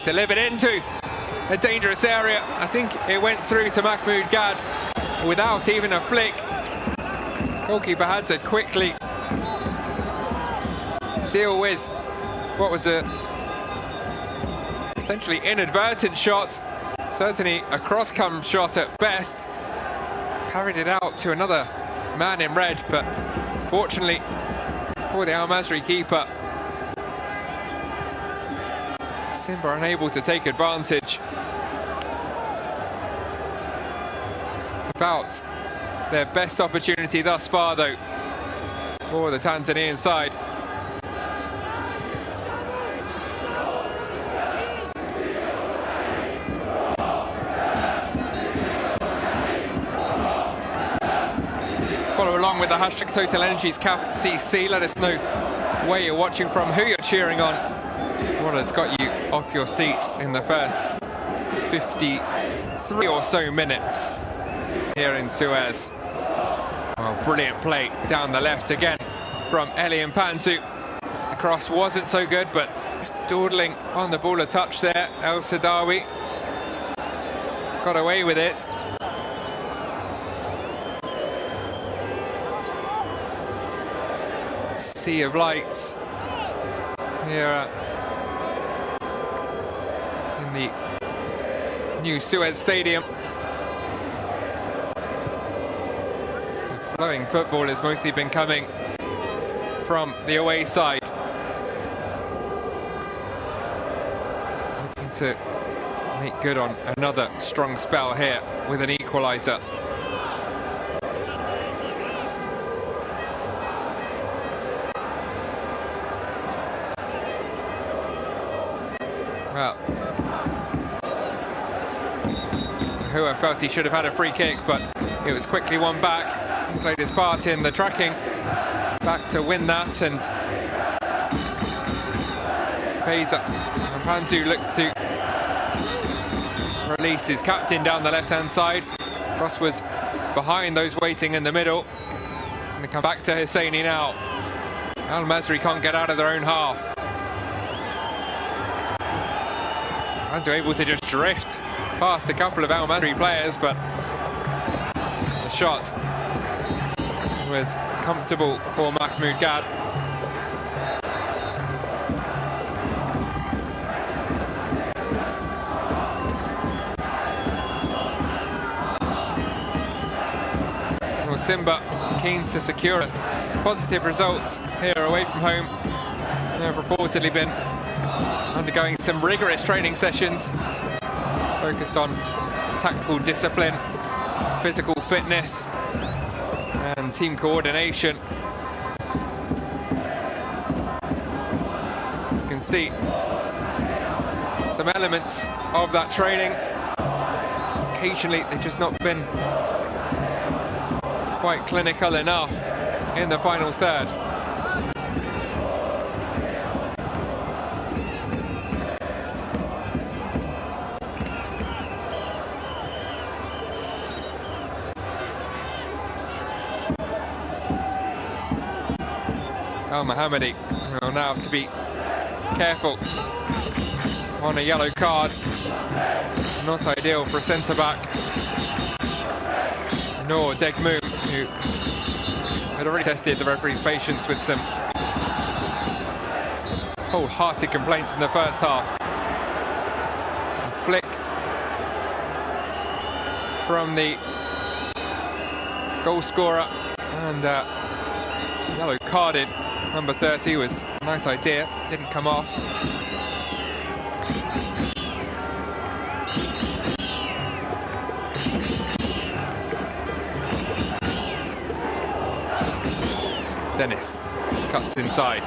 Just delivered into a dangerous area. I think it went through to Mahmoud Gad without even a flick. Goalkeeper had to quickly deal with what was a potentially inadvertent shot, certainly a cross-come shot at best. Parried it out to another man in red, but fortunately for the Al Masry keeper, Simba unable to take advantage. About their best opportunity thus far, though, for the Tanzanian side. Follow along with the hashtag Total Energies CAFCC. Let us know where you're watching from, who you're cheering on, what has got you off your seat in the first 53 or so minutes here in Suez. Well, brilliant play down the left again from Eli Mpanzu. The cross wasn't so good, but just dawdling on the ball a touch there. El Sadawi got away with it. Sea of lights here in the new Suez Stadium. The flowing football has mostly been coming from the away side. Looking to make good on another strong spell here with an equaliser. Well, Hua felt he should have had a free kick, but it was quickly won back. He played his part in the tracking back to win that, and Mpanzu looks to release his captain down the left-hand side. Cross was behind those waiting in the middle. It's going to come back to Husseini now. Al Masry can't get out of their own half. Mpanzu able to just drift past a couple of Al Masry players, but the shot was comfortable for Mahmoud Gad. Well, Simba keen to secure a positive result here away from home. They have reportedly been undergoing some rigorous training sessions focused on tactical discipline, physical fitness and team coordination. You can see some elements of that training. Occasionally they've just not been quite clinical enough in the final third. Al Mohammadi will now have to be careful on a yellow card. Not ideal for a centre-back. Nor Degmoom, who had already tested the referee's patience with some wholehearted complaints in the first half. A flick from the goal scorer, and yellow carded. Number 30 was a nice idea, didn't come off. Dennis cuts inside.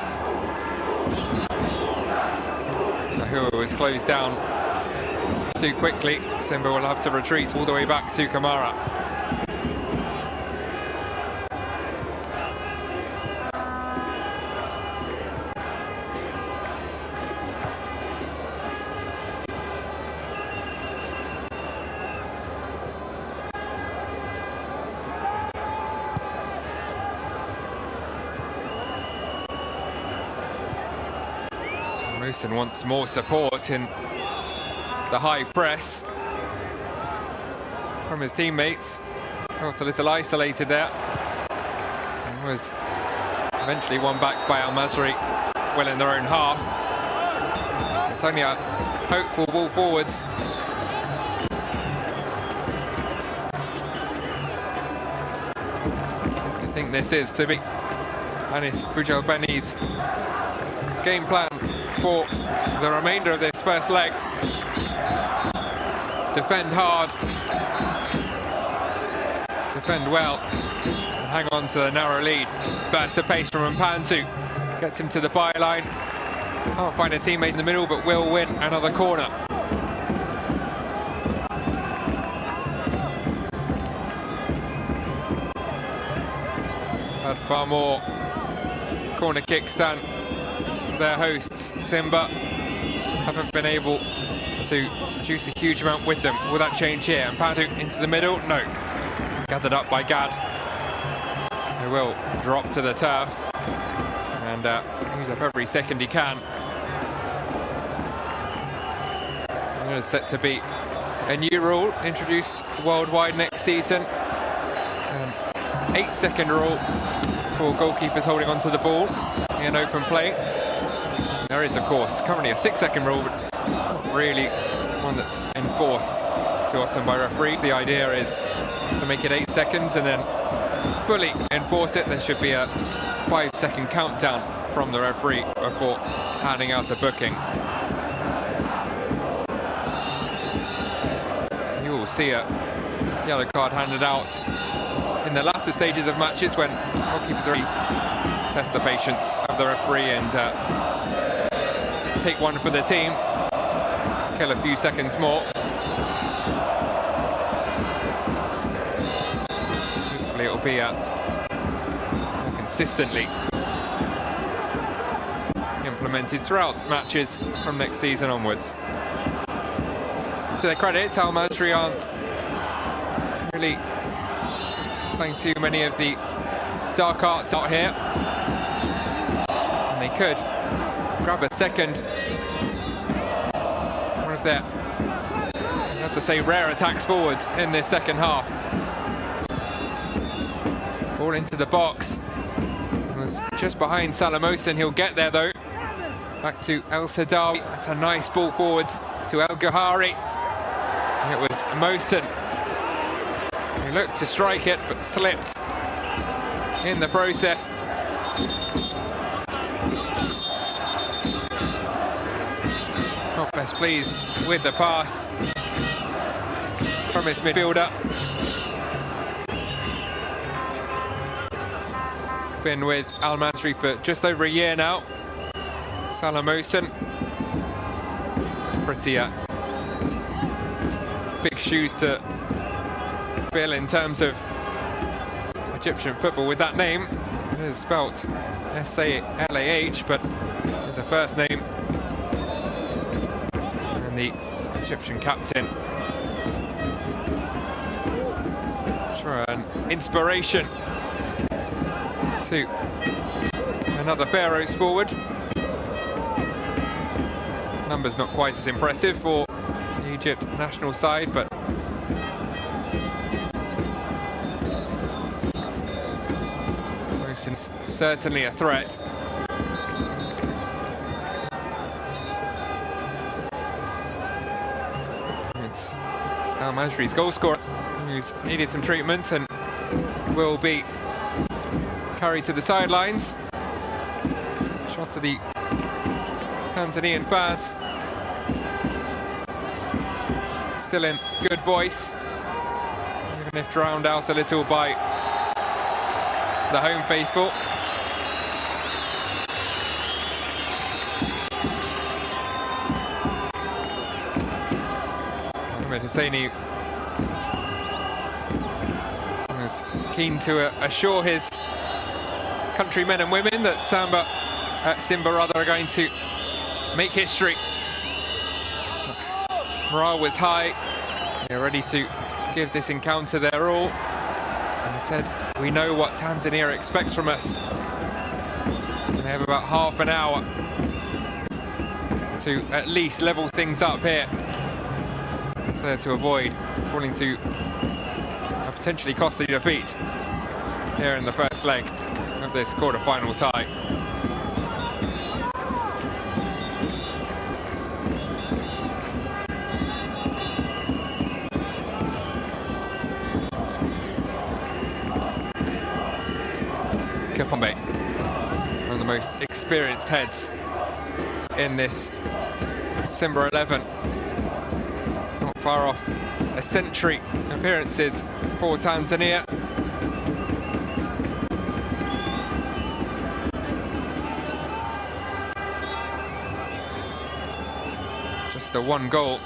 Nahua was closed down too quickly. Simba will have to retreat all the way back to Kamara. Mooson wants more support in the high press from his teammates. Felt a little isolated there. And was eventually won back by Masry, well in their own half. It's only a hopeful ball forwards. I think this is to be Anis Bujalbeni's game plan for the remainder of this first leg. Defend hard, defend well, and hang on to the narrow lead. Burst of pace from Mpanzu, gets him to the byline. Can't find a teammate in the middle, but will win another corner. Had far more corner kicks than their hosts. Simba haven't been able to produce a huge amount with them. Will that change here? And Mpanzu into the middle? No. Gathered up by Gad, who will drop to the turf and use up every second he can. It's set to be a new rule introduced worldwide next season. An 8-second rule for goalkeepers holding onto the ball in open play. There is, of course, currently a 6-second rule, but it's not really one that's enforced too often by referees. The idea is to make it 8 seconds and then fully enforce it. There should be a 5-second countdown from the referee before handing out a booking. You will see a yellow card handed out in the latter stages of matches when goalkeepers already test the patience of the referee and take one for the team to kill a few seconds more. Hopefully it'll be more consistently implemented throughout matches from next season onwards. To their credit, Al Masry aren't really playing too many of the dark arts out here, and they could grab a second, one of their, I have to say, rare attacks forward in this second half. Ball into the box, it was just behind Salamosin. He'll get there though. Back to El Sadawi. That's a nice ball forwards to El Ghahari. It was Mosen who looked to strike it but slipped in the process. Not best pleased with the pass from his midfielder. Been with Al Masry for just over a year now. Salamosin, pretty big shoes to fill in terms of Egyptian football with that name. It is spelt S-A-L-A-H, but there's a first name. And the Egyptian captain. Sure, an inspiration to another Pharaohs forward. Numbers not quite as impressive for the Egypt national side, but Mosen's certainly a threat. It's Al Masry's goal scorer who's needed some treatment and will be carried to the sidelines. Shot to the Tanzanian fans. Still in good voice, even if drowned out a little by the home faithful. Ahmed Husseini was keen to assure his countrymen and women that Simba are going to make history. Morale was high. They're ready to give this encounter their all. And he said, "We know what Tanzania expects from us." And they have about half an hour to at least level things up here there to avoid falling to a potentially costly defeat here in the first leg of this quarter-final tie. Kapombe, one of the most experienced heads in this Simba 11. Not far off a century appearances for Tanzania. Just the one goal.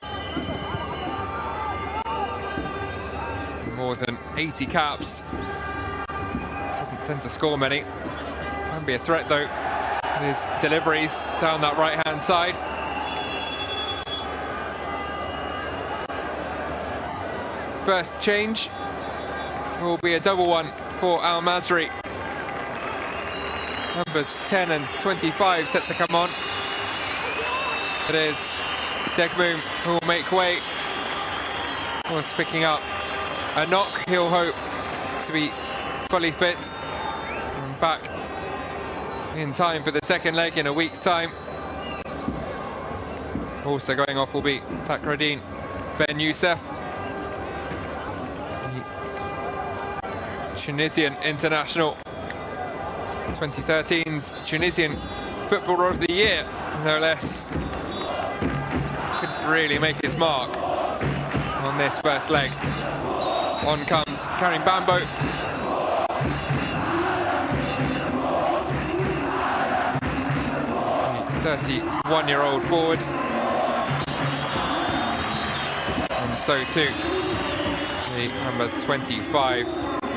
More than 80 caps. Doesn't tend to score many. Can be a threat though, with his deliveries down that right-hand side. First change will be a double one for Al Masry. Numbers 10 and 25 set to come on. It is Degboom who will make way. Was picking up a knock. He'll hope to be fully fit and back in time for the second leg in a week's time. Also going off will be Fakhreddine Ben Youssef, the Tunisian international, 2013's Tunisian Footballer of the Year, no less. Couldn't really make his mark on this first leg. On comes Karim Bambo. 31-year-old forward. And so too, the number 25,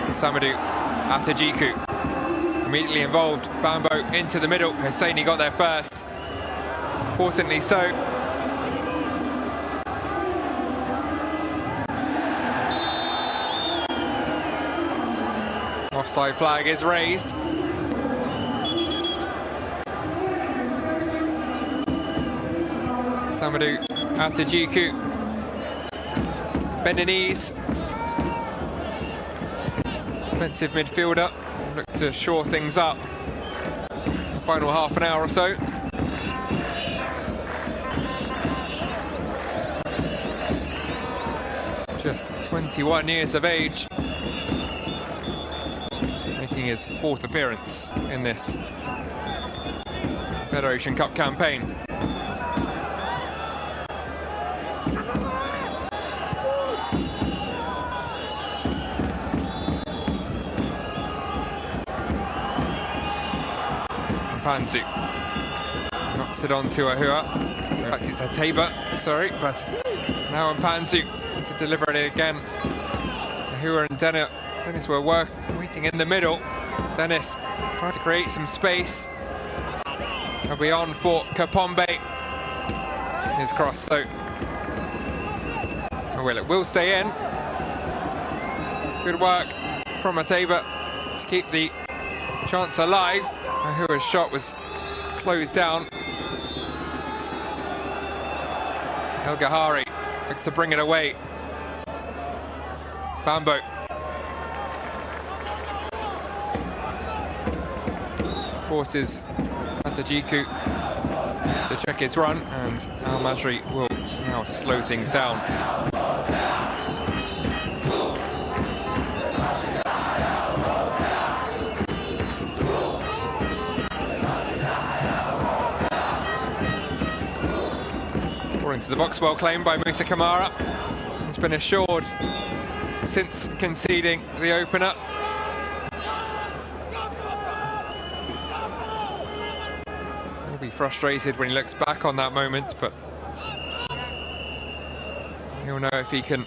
Samadou Atajiku. Immediately involved, Bambo into the middle. Hosseini got there first. Importantly so. Offside flag is raised. Samadou Atajiku, Beninese, defensive midfielder, look to shore things up. Final half an hour or so. Just 21 years of age, making his fourth appearance in this Federation Cup campaign. Panzu knocks it on to Ahua. In fact, it's Ateba, sorry, but now Panzu to deliver it again. Ahua and Dennis were waiting in the middle. Dennis trying to create some space. He'll be on for Kapombe. His cross though. Oh, well, it will stay in. Good work from Ateba to keep the chance alive. Ahua's shot was closed down. El Gahari looks to bring it away. Bambo. Forces Atajiku to check his run, and Al Masry will now slow things down. Into the box, well claimed by Musa Kamara. He's been assured since conceding the opener. He'll be frustrated when he looks back on that moment, but he'll know if he can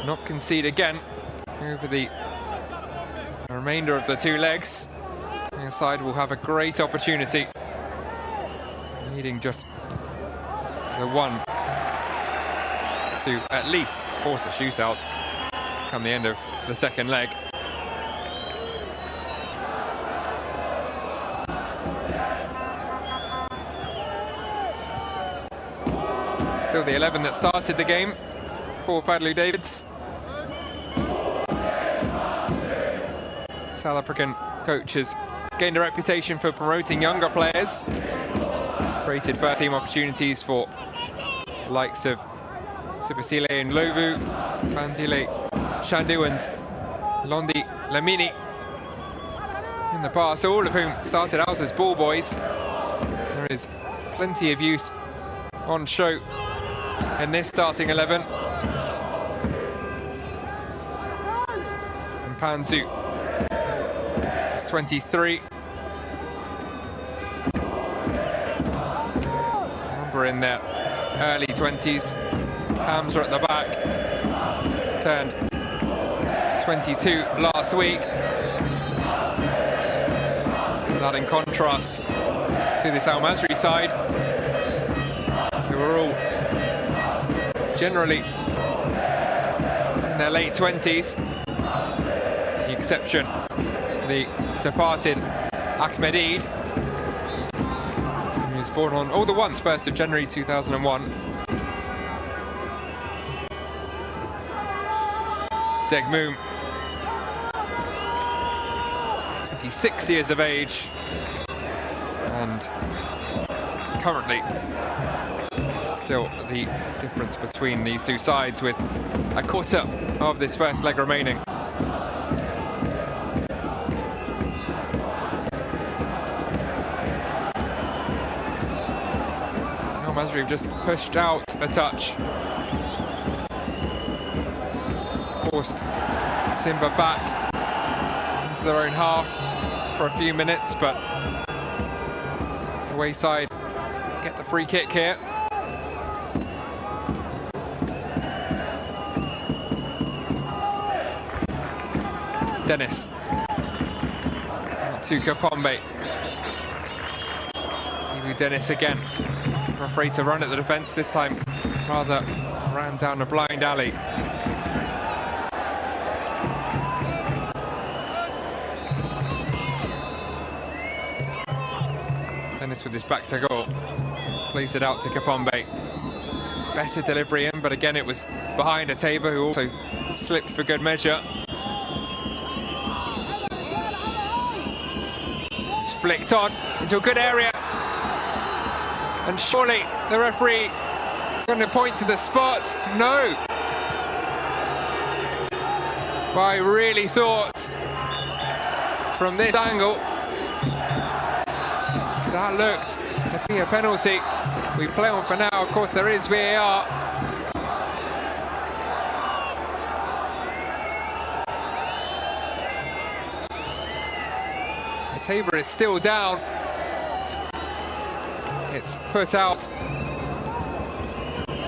not concede again over the remainder of the two legs. The side will have a great opportunity, needing just the one to at least force a shootout come the end of the second leg. Still the 11 that started the game for Fadlu Davids. South African coaches gained a reputation for promoting younger players, created first team opportunities for the likes of Sipasile and Lovu, Bandile Shandu and Londi Lamini in the past, all of whom started out as ball boys. There is plenty of youth on show in this starting 11. And Panzu is 23. Number in their early 20s. Hamza at the back, turned 22 last week. That in contrast to this Al Masry side, who are all generally in their late 20s. The exception, the departed Ahmed Eid, who was born on all the once 1st of January 2001. Degmoom, 26 years of age, and currently still the difference between these two sides with a quarter of this first leg remaining. Now Masry have just pushed out a touch. Forced Simba back into their own half for a few minutes, but the away side get the free kick here. Dennis to Kapombe. Dennis again, afraid to run at the defence this time, rather ran down a blind alley. Dennis with his back to goal, plays it out to Kapombe. Better delivery in, but again it was behind a Tabor, who also slipped for good measure. It's flicked on into a good area, and surely the referee is going to point to the spot. No, but I really thought from this angle that looked to be a penalty. We play on for now. Of course, there is VAR. The Tabor is still down. It's put out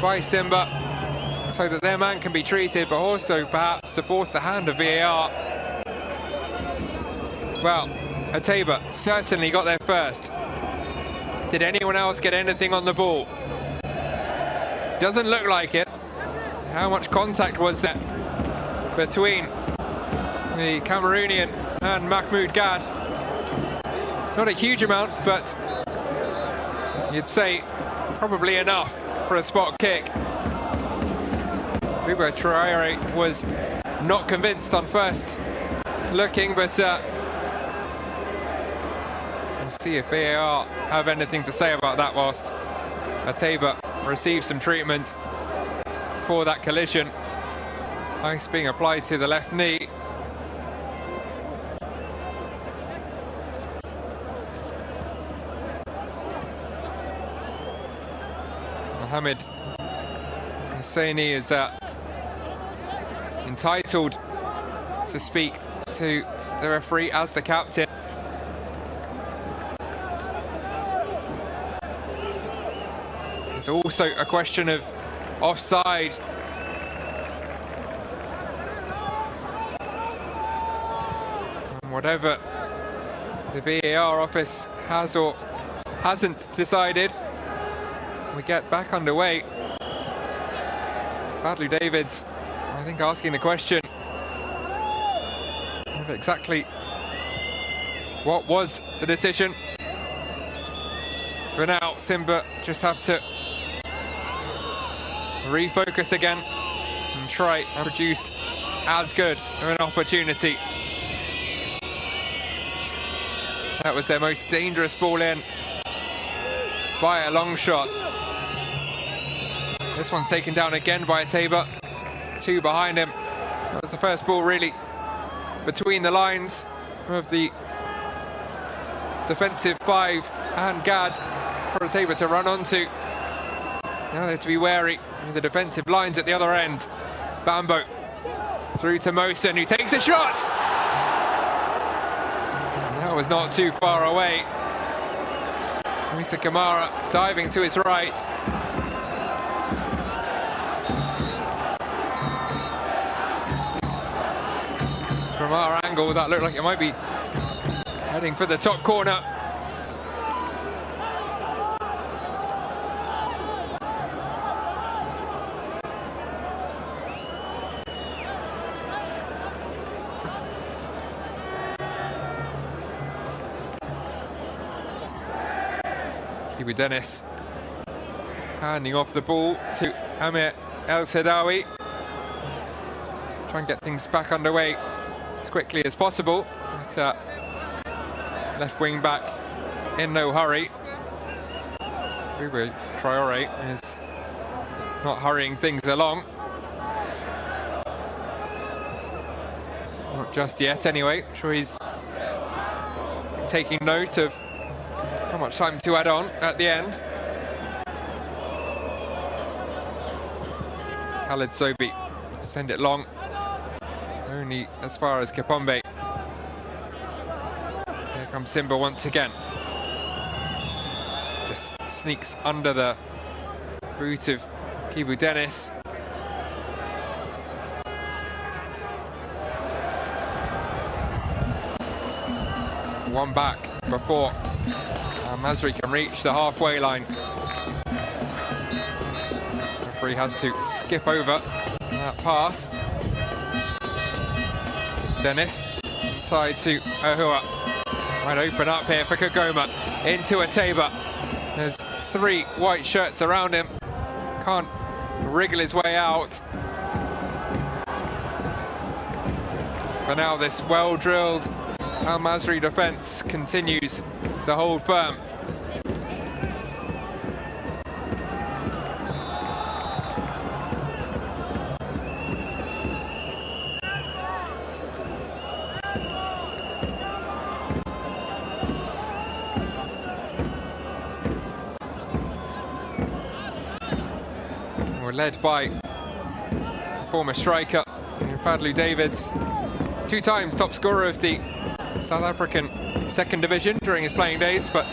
by Simba so that their man can be treated, but also perhaps to force the hand of VAR. Well, Tabor certainly got there first. Did anyone else get anything on the ball? Doesn't look like it. How much contact was there between the Cameroonian and Mahmoud Gad? Not a huge amount, but you'd say probably enough for a spot kick. Ubo Traore was not convinced on first looking, but we'll see if VAR have anything to say about that whilst Tabor receives some treatment for that collision. Ice being applied to the left knee. Mohamed Hosseini is entitled to speak to the referee as the captain. It's also a question of offside. And whatever the VAR office has or hasn't decided, we get back underway. Fadlu Davids, I think, asking the question of exactly what was the decision. For now, Simba just have to refocus again and try and produce as good of an opportunity. That was their most dangerous ball in by a long shot. This one's taken down again by Tabor. 2 behind him. That was the first ball really between the lines of the defensive 5 and Gad for Tabor to run onto. Now they have to be wary of the defensive lines at the other end. Bambo through to Mosen, who takes a shot! And that was not too far away. Musa Kamara diving to his right. From our angle, that looked like it might be heading for the top corner. Dennis handing off the ball to Amir El Sedawi. Try and get things back underway as quickly as possible. But left wing back in no hurry. Bubu Traore is not hurrying things along. Not just yet anyway. I'm sure he's taking note of how much time to add on at the end. Khaled Zobi send it long, only as far as Kapombe. Here comes Simba once again. Just sneaks under the boot of Kibu Dennis. One back before Masry can reach the halfway line. Referee has to skip over that pass. Dennis inside to Ahua. Might open up here for Kagoma. Into a Tabor. There's 3 white shirts around him. Can't wriggle his way out. For now, this well-drilled Al Masry defence continues to hold firm. We're led by former striker Fadlu Davids, 2 times top scorer of the South African second division during his playing days, but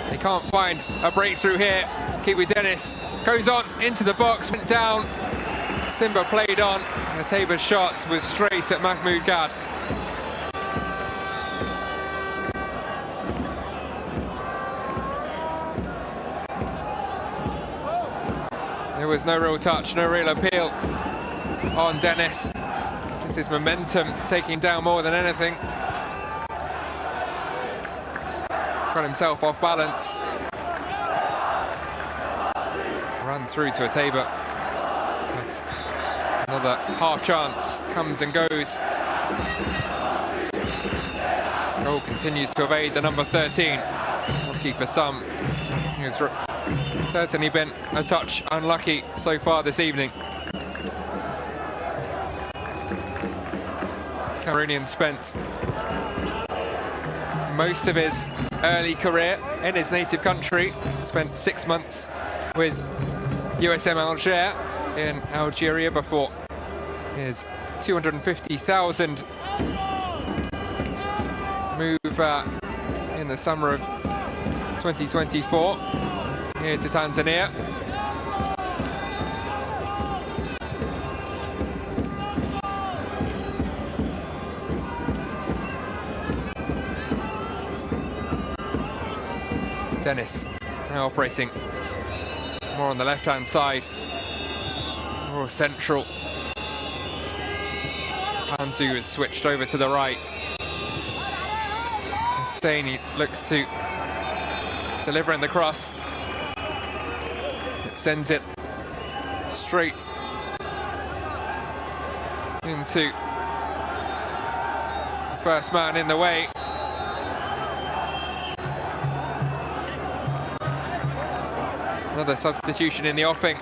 they can't find a breakthrough here. Kiwi Dennis goes on into the box, went down. Simba played on, and the Tabor shot was straight at Mahmoud Gad. There was no real touch, no real appeal on Dennis. Just his momentum taking down more than anything. Got himself off balance. Run through to a Tabor. But another half chance comes and goes. Goal continues to evade the number 13. Lucky for some. He's certainly been a touch unlucky so far this evening. Cameroonian spent most of his early career in his native country. Spent 6 months with USM Alger in Algeria before his 250,000 move in the summer of 2024 here to Tanzania. Dennis now operating more on the left-hand side, more central. Panzu has switched over to the right. Staney looks to deliver in the cross. It sends it straight into the first man in the way. Another substitution in the offing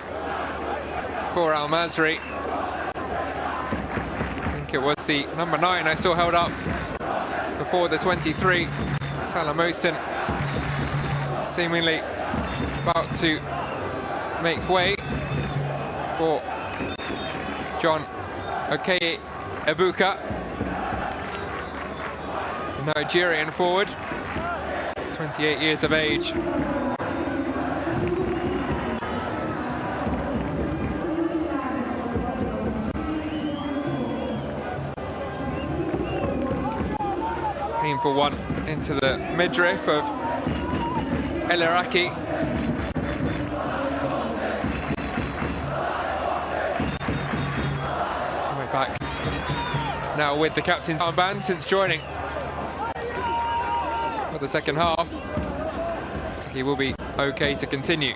for Al Masry. I think it was the number 9 I saw held up before the 23. Salamosin seemingly about to make way for John Okeye Ebuka, the Nigerian forward, 28 years of age. Painful one into the midriff of El Iraqi. Right back now with the captain's armband since joining for the second half. Looks like he will be okay to continue.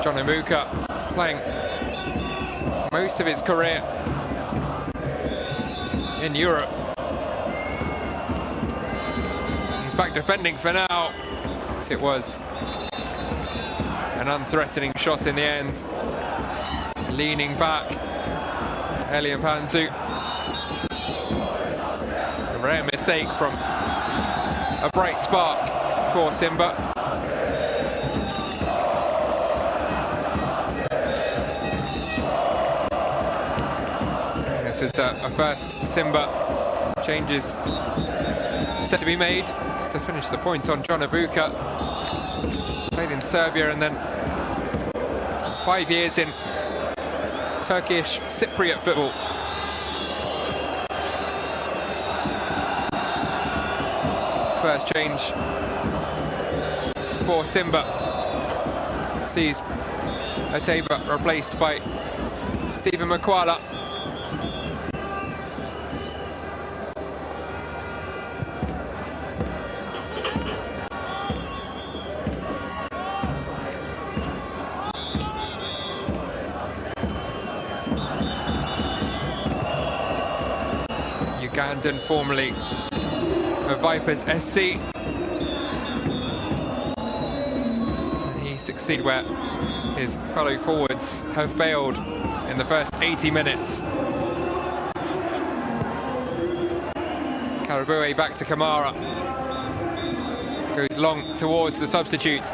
John Ebuka playing most of his career in Europe. He's back defending for now. It was an unthreatening shot in the end. Leaning back, Elian Panzu. A rare mistake from a bright spark for Simba. This is a first Simba changes set to be made just to finish the point on John Ebuka. Played in Serbia and then 5 years in Turkish Cypriot football. First change for Simba sees Ateba replaced by Stephen Makwala. Ugandan, formerly of Vipers SC. And he succeeded where his fellow forwards have failed in the first 80 minutes. Karabue back to Kamara. Goes long towards the substitute.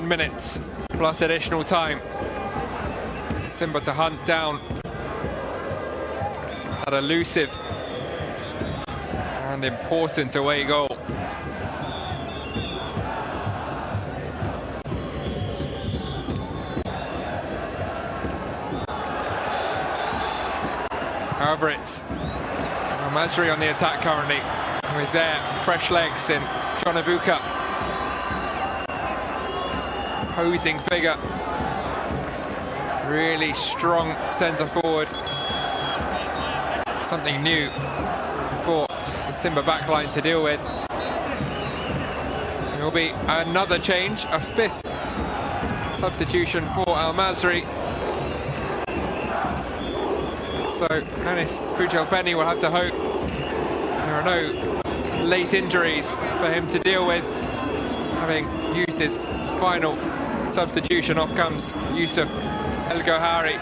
Minutes plus additional time. Simba to hunt down that elusive and important away goal. However, it's Masry on the attack currently with their fresh legs in John Ebuka. Posing figure, really strong centre forward. Something new for the Simba backline to deal with. There will be another change, a 5th substitution for Al Masry. So Anis Pujelbeni will have to hope there are no late injuries for him to deal with, having used his final substitution. Off comes Yusuf El Gohari.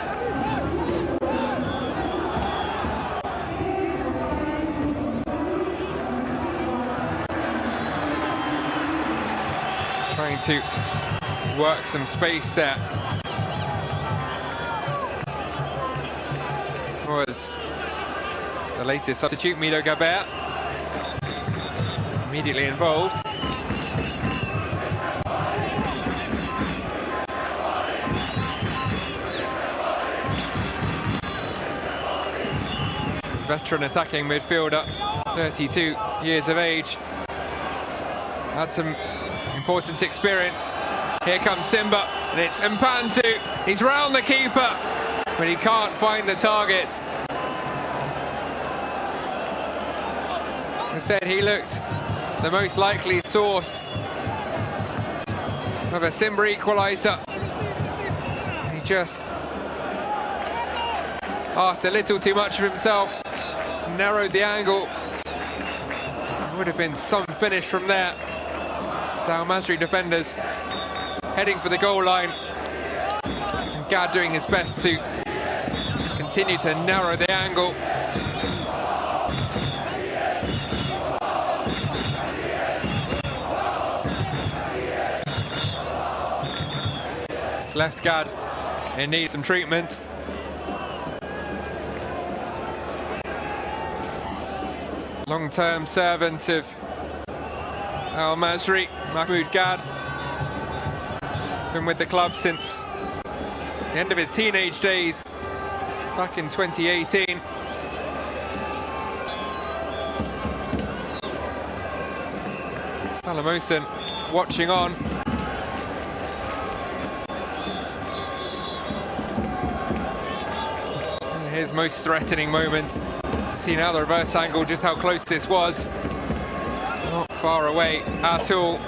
Trying to work some space there. Now as the latest substitute, Mido Gabert, immediately involved. Veteran attacking midfielder, 32 years of age. Had some important experience. Here comes Simba, and it's Mpanzu. He's round the keeper, but he can't find the target. As I said, he looked the most likely source of a Simba equaliser. He just asked a little too much of himself, narrowed the angle. It would have been some finish from there. The Masry defenders heading for the goal line, and Gad doing his best to continue to narrow the angle. It's left Gad in need of some treatment. Long-term servant of Al Masry, Mahmoud Gad, been with the club since the end of his teenage days back in 2018. Salamosan watching on. And his most threatening moment. See now the reverse angle, just how close this was. Not far away at all.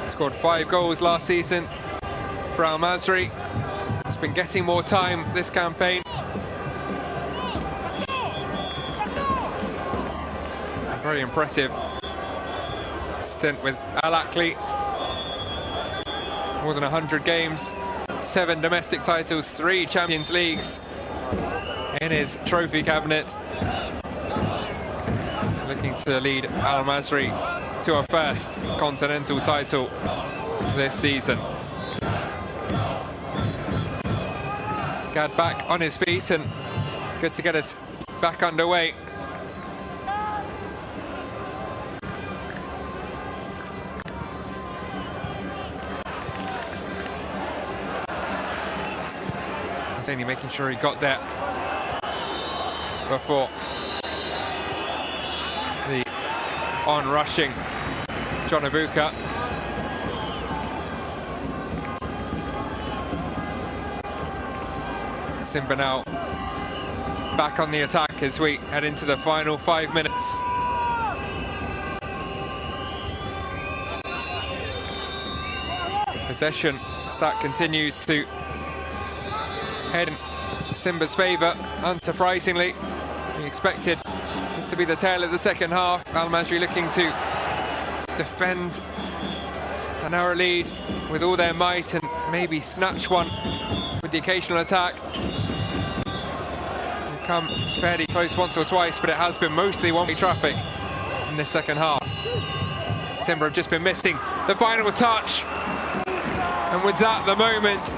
Scored 5 goals last season for Al Masry. He's been getting more time this campaign. Very impressive stint with Al Akli. More than 100 games, 7 domestic titles, 3 Champions Leagues in his trophy cabinet. Looking to lead Al Masry to a first continental title this season. Gad back on his feet and good to get us back underway. Only making sure he got there before the on-rushing John Ibuka. Simba now back on the attack as we head into the final 5 minutes. Possession stat continues to head in Simba's favour, unsurprisingly. We expected this to be the tail of the second half. Al Masry looking to defend a narrow lead with all their might and maybe snatch one with the occasional attack. They've come fairly close once or twice, but it has been mostly one-way traffic in this second half. Simba have just been missing the final touch, and was that the moment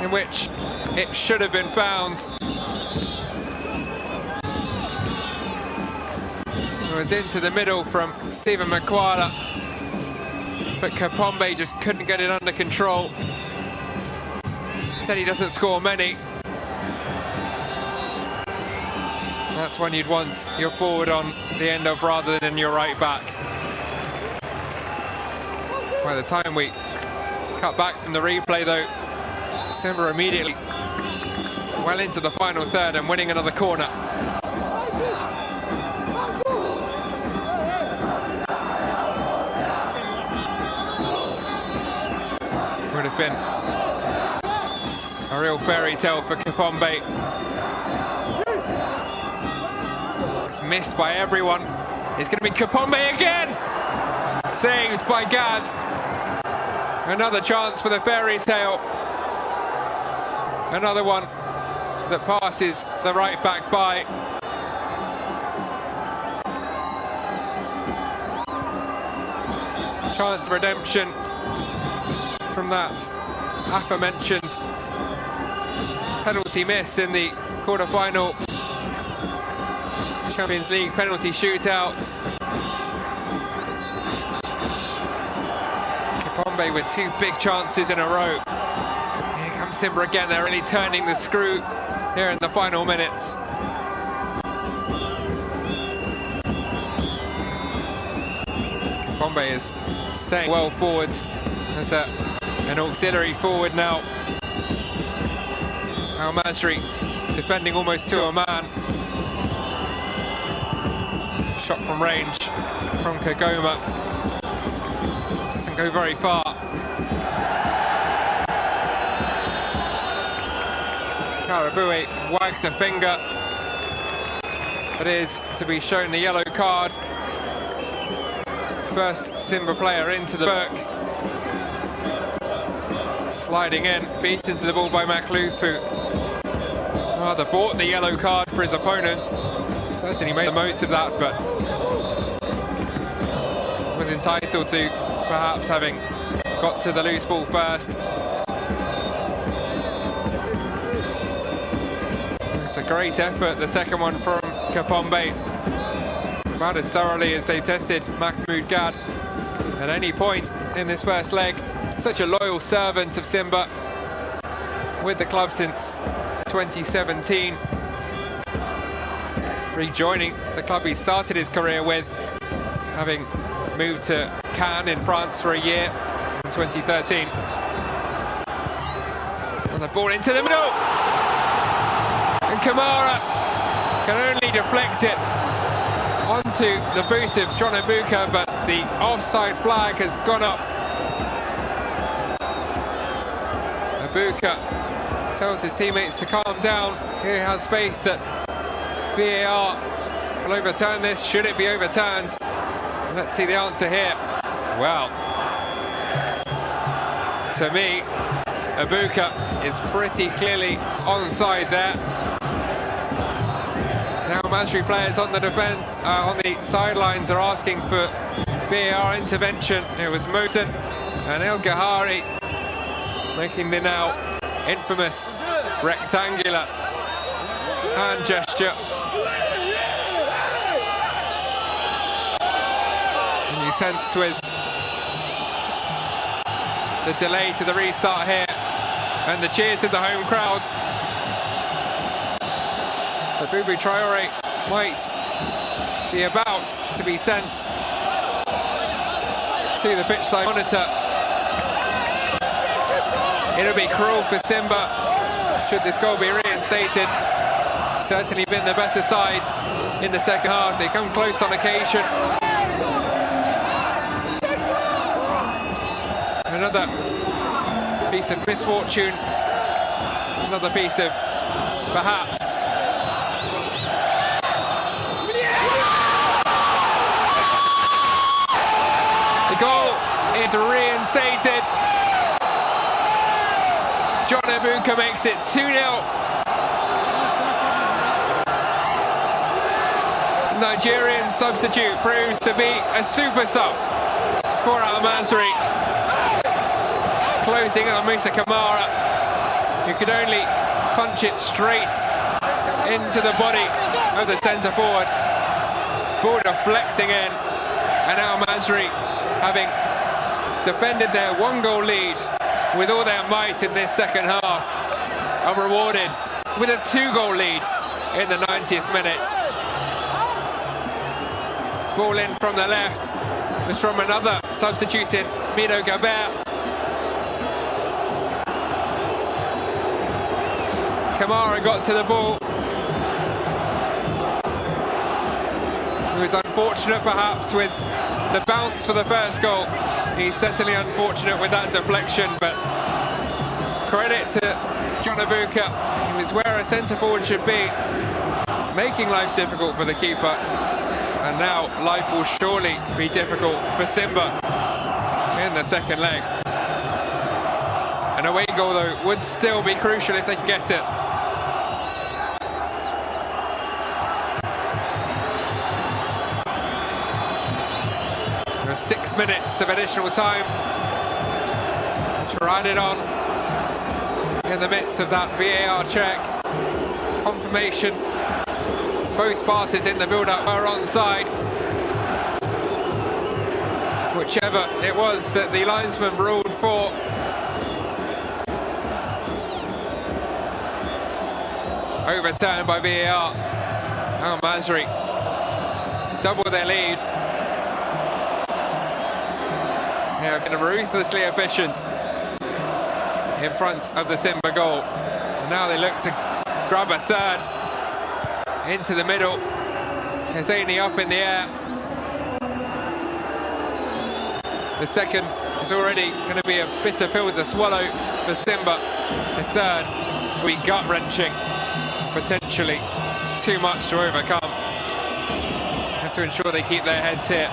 in which it should have been found? It was into the middle from Stephen Makwala, but Kapombe just couldn't get it under control. Said he doesn't score many. That's when you'd want your forward on the end of rather than your right back. By the time we cut back from the replay though, Simba immediately well into the final third and winning another corner. Would have been a real fairy tale for Kapombe. It's missed by everyone. It's going to be Kapombe again! Saved by Gad. Another chance for the fairy tale. Another one that passes the right back by. chance of redemption from that aforementioned penalty miss in the quarter-final Champions League penalty shootout. Kapombe with two big chances in a row. Here comes Simba again, they're really turning the screw here in the final minutes. Kapombe is staying well forwards as an auxiliary forward now. Masry defending almost to a man. Shot from range from Kagoma. Doesn't go very far. Karabue wags a finger, but is to be shown the yellow card. First Simba player into the book. Sliding in, beaten to the ball by Makhlouf, who rather bought the yellow card for his opponent. Certainly made the most of that, but was entitled to perhaps having got to the loose ball first. It's a great effort, the second one from Kapombe. About as thoroughly as they tested Mahmoud Gad at any point in this first leg. Such a loyal servant of Simba, with the club since 2017. Rejoining the club he started his career with, having moved to Cannes in France for a year in 2013. And the ball into the middle! And Kamara can only deflect it onto the boot of John Ibuka, but the offside flag has gone up. Ibuka tells his teammates to calm down. He has faith that VAR will overturn this, should it be overturned. Let's see the answer here. Well, to me, Ibuka is pretty clearly onside there. Now Masry players on the on the sidelines are asking for VAR intervention. It was Mosen and El Ghahari making the now infamous rectangular hand gesture. And you sense with the delay to the restart here and the cheers of the home crowd, Bubu Traore might be about to be sent to the pitchside monitor. It'll be cruel for Simba should this goal be reinstated. Certainly been the better side in the second half. They come close on occasion. Another piece of misfortune. Another piece of perhaps goal is reinstated. John Ibuka makes it 2-0. Nigerian substitute proves to be a super sub for Masry. Closing on Musa Kamara, who could only punch it straight into the body of the centre forward. Ball deflecting in, and now Masry, having defended their one-goal lead with all their might in this second half, are rewarded with a two-goal lead in the 90th minute. Ball in from the left was from another substitute in Mido Gabert. Kamara got to the ball. He was unfortunate perhaps with the bounce for the first goal. He's certainly unfortunate with that deflection, but credit to John Ibuka. He was where a centre-forward should be, making life difficult for the keeper. And now life will surely be difficult for Simba in the second leg. An away goal, though, would still be crucial if they can get it. 6 minutes of additional time, which were added on in the midst of that VAR check. Confirmation, both passes in the build-up were onside. Whichever it was that the linesman ruled for. Overturned by VAR. Now Masry double their lead. They have been ruthlessly efficient in front of the Simba goal. And now they look to grab a third into the middle. Hosseini up in the air. The second is already going to be a bitter pill to swallow for Simba. The third will be gut-wrenching, potentially too much to overcome. Have to ensure they keep their heads here.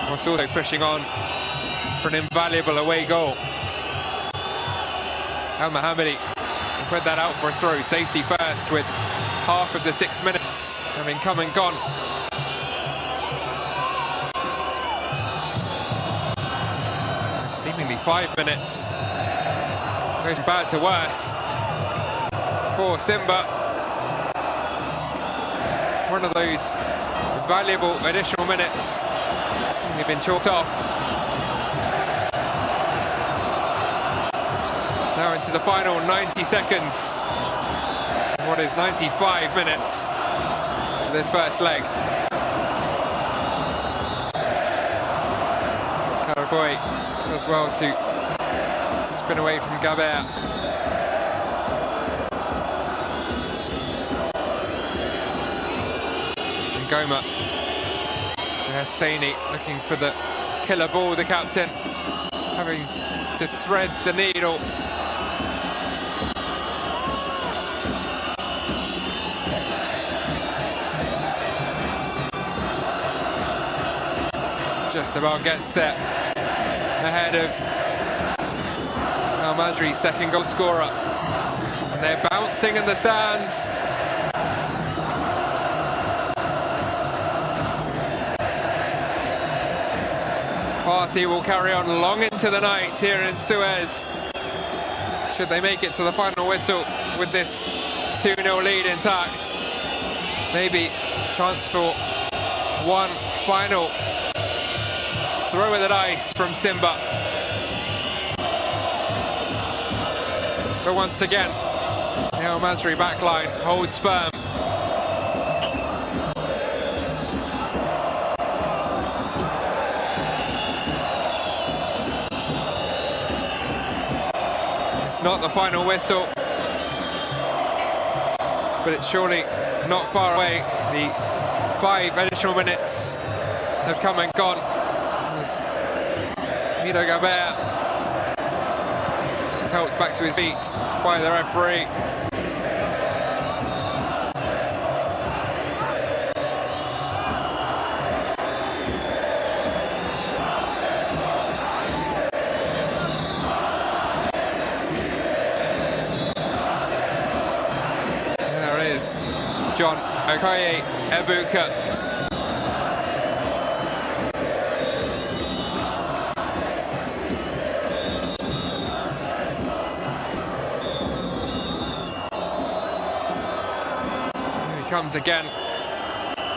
Whilst also pushing on for an invaluable away goal. Al Mohammadi put that out for a throw. Safety first, with half of the 6 minutes having come and gone. Seemingly 5 minutes. Goes bad to worse for Simba. One of those valuable additional minutes seemingly been chalked off. Now into the final 90 seconds. What is 95 minutes of this first leg. Karaboy does well to spin away from Gabert. And Goma to Hosseini, looking for the killer ball, the captain having to thread the needle. Just about gets there, ahead of Al Masry's second goal scorer. And they're bouncing in the stands. Party will carry on long into the night here in Suez, should they make it to the final whistle with this 2-0 lead intact. Maybe chance for one final throw of the dice from Simba. But once again, the Al Masry backline holds firm. It's not the final whistle, but it's surely not far away. The 5 additional minutes have come and gone. As Mido Gabert is helped back to his feet by the referee. And there it is, John Okoye Ebuka. Comes again.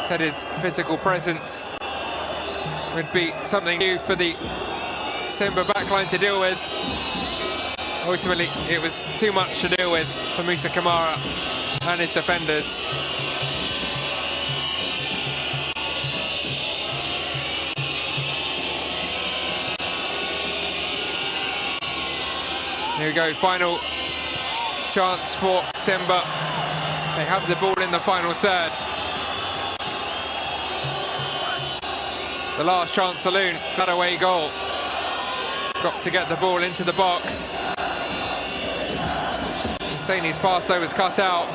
Said his physical presence would be something new for the Simba backline to deal with. Ultimately, it was too much to deal with for Musa Kamara and his defenders. Here we go, final chance for Simba. They have the ball in the final third. The last chance saloon, that away goal. Got to get the ball into the box. Hosseini's pass though was cut out.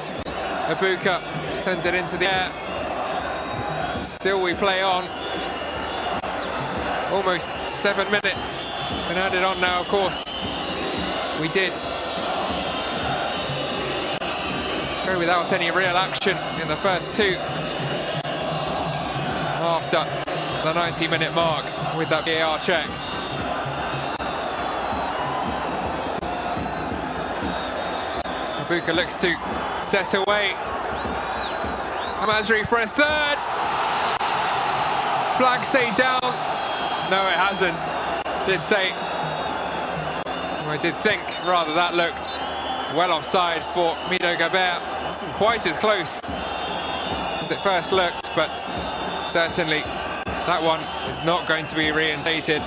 Ebuka sends it into the air. Still we play on. Almost 7 minutes. Been added on now, of course. We did go without any real action in the first 2. After the 90-minute mark with that VAR check. Ibuka looks to set away. Masry for a third. Flag stayed down. No, it hasn't. Did say. I did think rather that looked well offside for Mido Gabert. Wasn't quite as close as it first looked, but certainly that one is not going to be reinstated.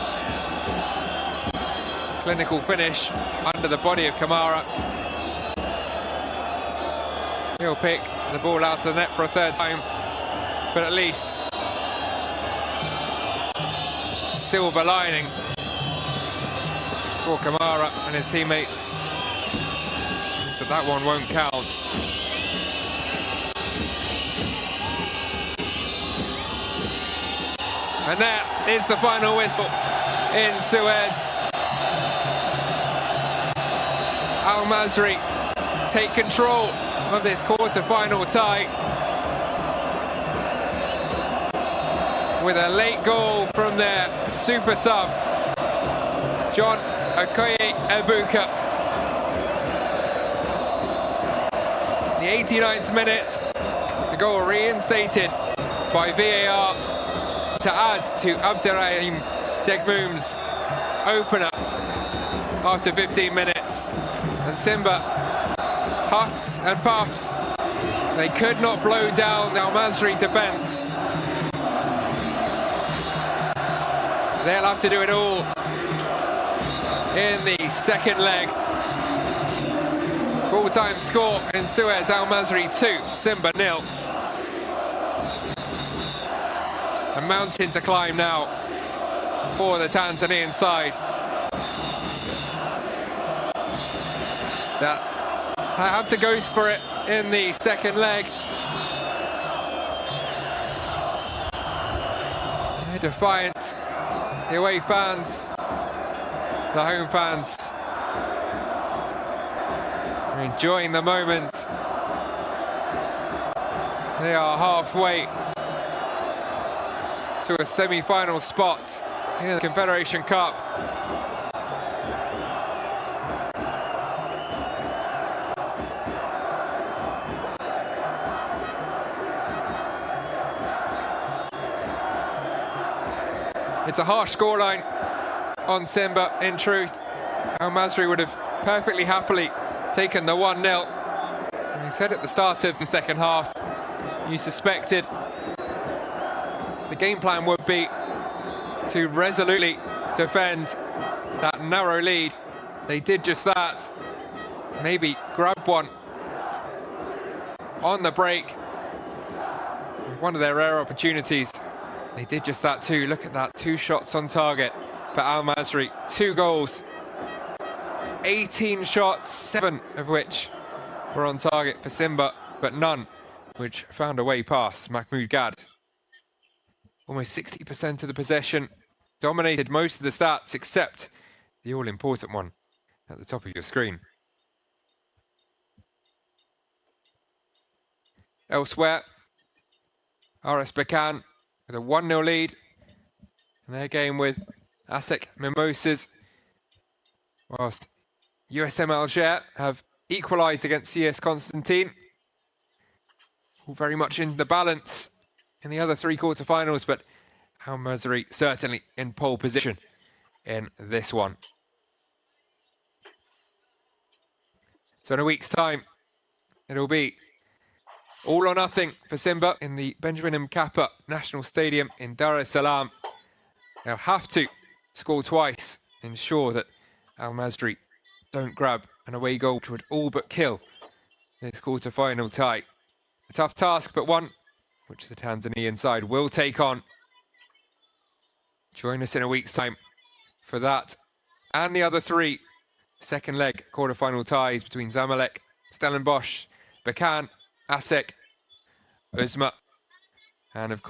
Clinical finish under the body of Kamara. He'll pick the ball out of the net for a third time, but at least silver lining for Kamara and his teammates is that that one won't count. And there is the final whistle in Suez. Al Masry take control of this quarter-final tie with a late goal from their super sub, John Okoye Ibuka. The 89th minute, the goal reinstated by VAR to add to Abderrahim Degmoum's opener after 15 minutes. And Simba huffed and puffed. They could not blow down the Al Masry defence. They'll have to do it all in the second leg. Full-time score in Suez, Al Masry 2, Simba 0. A mountain to climb now for the Tanzanian side. I have to go for it in the second leg. They're defiant. The away fans, the home fans are enjoying the moment. They are halfway to a semi-final spot in the Confederation Cup. It's a harsh scoreline on Simba, in truth. Al Masry would have perfectly happily taken the 1-0. He said at the start of the second half, you suspected the game plan would be to resolutely defend that narrow lead. They did just that. Maybe grab one on the break. One of their rare opportunities. They did just that too. Look at that, 2 shots on target for Al Masry, 2 goals. 18 shots, 7 of which were on target for Simba, but none which found a way past Mahmoud Gad. Almost 60% of the possession, dominated most of the stats except the all-important one at the top of your screen. Elsewhere, RS Berkane with a 1-0 lead in their game with ASEC Mimosas, whilst USM Alger have equalised against CS Constantine. All very much in the balance in the other 3 quarter-finals, but Al Masry certainly in pole position in this one. So in a week's time, it'll be all or nothing for Simba in the Benjamin Mkapa National Stadium in Dar es Salaam. They'll have to score twice, ensure that Al Masry don't grab an away goal, which would all but kill this quarter-final tie. A tough task, but one which the Tanzanian side will take on. Join us in a week's time for that and the other 3 second leg quarter-final ties between Zamalek, Stellenbosch, Berkane, ASEC, Uzma, and of course